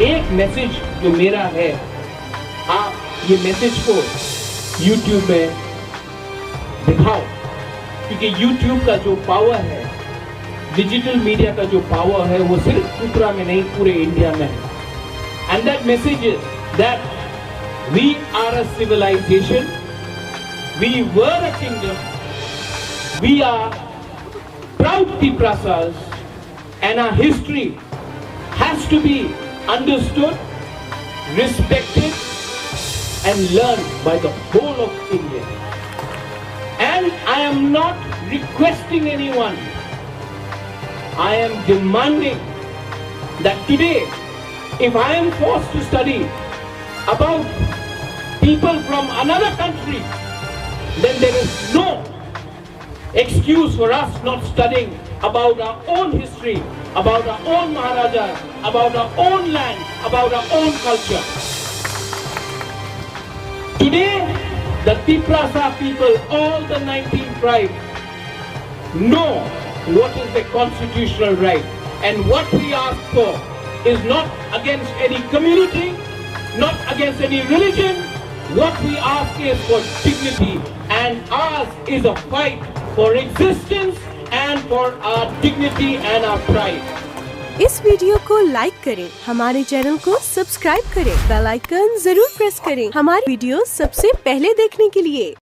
एक मैसेज जो मेरा है, आप ये मैसेज को YouTube में दिखाओ, क्योंकि YouTube का जो पावर है, डिजिटल मीडिया का जो पावर है, वो सिर्फ त्रिपुरा में नहीं पूरे इंडिया में है। And that message is that we are a civilization, we were a kingdom, we are proud Tripuras, and our history has to be understood, respected, and learned by the whole of India. And I am not requesting anyone, I am demanding that today, if I am forced to study about people from another country, then there is no excuse for us not studying about our own history, about our own Maharajas, about our own land, about our own culture. Today, the Tripura people, all the 19 tribes, know what is the constitutional right, and what we ask for is not against any community, not against any religion. What we ask is for dignity, and ours is a fight for existence and for our dignity and our pride. इस video को like करें, हमारे channel को subscribe करें, bell icon जरूर press करें हमारी video सबसे पहले देखने के लिए।